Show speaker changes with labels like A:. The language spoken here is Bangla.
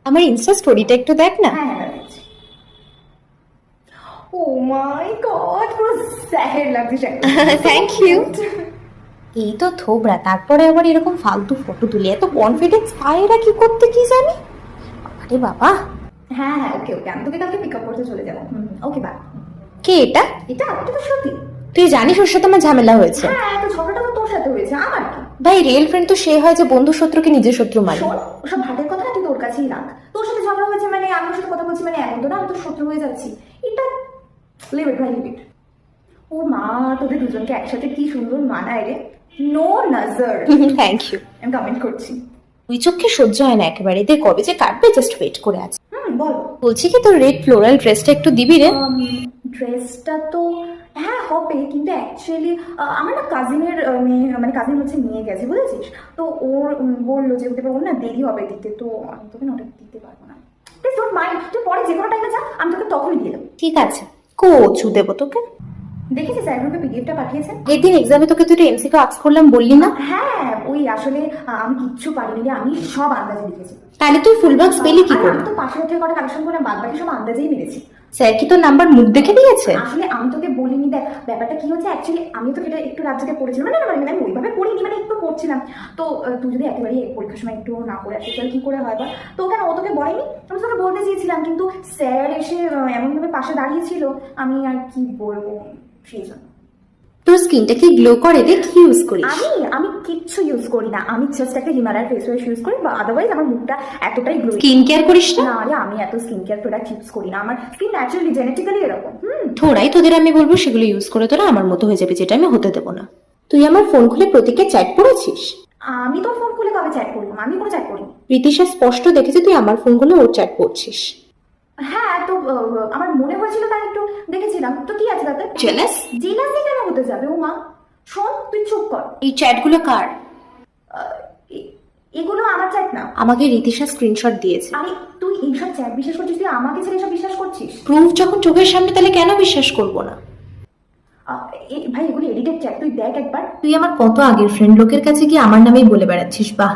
A: আমার ইনস্টা স্টোরিটা একটু দেখ না।
B: হ্যাঁ হ্যাঁ দেখছি। ও মাই গড, পুরো স্যাড লাগছে।
A: Thank you. এই তো থোবরা, তারপরে আবার এরকম ফালতু ফটো তুলে এত কনফিডেন্স পায় এরা কি করতে কি জানি। আরে বাবা।
B: হ্যাঁ হ্যাঁ ওকে ওকে, আমি তোকে কালকে পিক আপ করতে চলে যাবো। Okay bye.
A: কে এটা?
B: এটা এটা তো সত্যি।
A: তুই জানিস ওর সাথে আমার ঝামেলা হয়েছে?
B: হ্যাঁ, তো ঝগড়াটা তো তোর সাথে হয়েছে, আমার কি?
A: ভাই রিয়েল ফ্রেন্ড তো সে হয় যে বন্ধু শত্রুকে নিজের শত্রু মানে।
B: শোন, ওসব ভাটের কথা তুই তোর কাছেই রাখ। তোর সাথে ঝগড়া হয়েছে মানে আমি ওর সাথে কথা বলছি মানে এমন তো না আমি তোর শত্রু হয়ে যাচ্ছি। এটা লিমিট ভাই লিমিট। ও মা, তোদের দুজনকে একসাথে কি সুন্দর মানায় রে। নো নজর।
A: Thank you.
B: আমি কমেন্ট করছি।
A: তুই চোখে সহ্য হয় না একেবারে, এদের কবে যে কাটবে জাস্ট ওয়েট করে আছে।
B: বল।
A: বলছি কি তোর রেড ফ্লোরাল ড্রেসটা একটু দিবি রে?
B: ড্রেসটা তো হ্যাঁ হবে, কিন্তু অ্যাকচুয়ালি আমার না কাজিনের মেয়ে মানে কাজিন হচ্ছে নিয়ে গেছে বুঝেছিস। তো ওর বললো যে ওর না দেরি হবে দিতে, তো আমি তোকে না ওটা দিতে পারবো না। প্লিজ ডোন্ট মাইন্ড, তুই পরে যে কোনো টাইমে যা, আমি তোকে তখনই দিয়ে দেবো।
A: ঠিক আছে, কোচু দেবো তোকে।
B: দেখেছিস স্যার গ্রুপে পিডিএফটা পাঠিয়েছেন?
A: এদিন এক্সামে তোকে তুই এমসিকিউ আস্ক করলাম বললি না?
B: হ্যাঁ ওই আসলে আমি কিচ্ছু পারিনি রে, আমি সব আন্দাজে লিখেছি।
A: তাহলে তুই ফুল মার্কস পেলি কি করে?
B: আমি তো পাশের থেকে কটা কালেকশন করে বাদ বাকি সব আন্দাজেই মেরেছি।
A: স্যার কি তোর নাম্বার মুখ দেখে দিয়েছে?
B: আসলে আমি তোকে বলিনি, দেখ ব্যাপারটা কি হচ্ছে অ্যাকচুয়ালি আমি তোকে এটা একটু রাত জেগে পড়েছিলাম না মানে আমি ওইভাবে পড়িনি মানে একটু পড়ছিলাম। তো তুই যদি একেবারেই পরীক্ষার সময় একটু না পড়ে আসিস তাহলে কি করে হয় বা, তো কেন ও তোকে বলেনি? আমি তোকে বলতে চেয়েছিলাম কিন্তু স্যার এসে এমনভাবে পাশে দাঁড়িয়েছিল, আমি আর কি বলবো সেই জন্য।
A: তোর স্কিনটা কি গ্লো করে রে? কি ইউজ করিস?
B: আমি কিচ্ছু ইউজ করি না, আমি জাস্ট একটা হিমালয়ার ফেস ওয়াশ ইউজ করি, বা আদারওয়াইজ আমার মুখটা এতটাই গ্লো।
A: স্কিন কেয়ার করিস না?
B: না রে, আমি এত স্কিন কেয়ার প্রোডাক্ট ইউজ করি না, আমার স্কিন ন্যাচারালি জেনেটিক্যালি এরকম।
A: থোড়াই তোদের আমি বলবো সেগুলো ইউজ করে তোরা আমার মতো হয়ে যাবে, যেটা আমি হতে দেবো না। তুই আমার ফোন খুলে প্রতীকে চ্যাট পড়েছিস?
B: আমি তোর ফোন খুলে কবে চ্যাট করলাম? আমি কোনো চ্যাট করিনি।
A: রীতিশা স্পষ্ট দেখেছে তুই আমার ফোন খুলে ওর চ্যাট পড়ছিস।
B: হ্যাঁ তো আমার মনে হয়েছিল তাই একটু দেখেছিলাম, তো কি আছে তাতে?
A: জেলাস?
B: জেলাসি কেন হতে যাবে? ও মা শোন, তুই চুপ কর।
A: এই চ্যাটগুলো কার?
B: এগুলো আমার চ্যাট না।
A: আমাকে রীতিশা স্ক্রিনশট দিয়েছে।
B: আরে তুই এইসব চ্যাট বিশ্বাস করছিস? তুই আমাকে ছেড়ে এসব বিশ্বাস করছিস?
A: প্রুফ যখন চোখের সামনে তাহলে কেন বিশ্বাস করবো না?
B: ভাই এগুলো এডিটেড চ্যাট, তুই দেখ একবার।
A: তুই আমার কত আগের ফ্রেন্ড, লোকের কাছে কি আমার নামেই বলে বেড়াচ্ছিস? বাহ।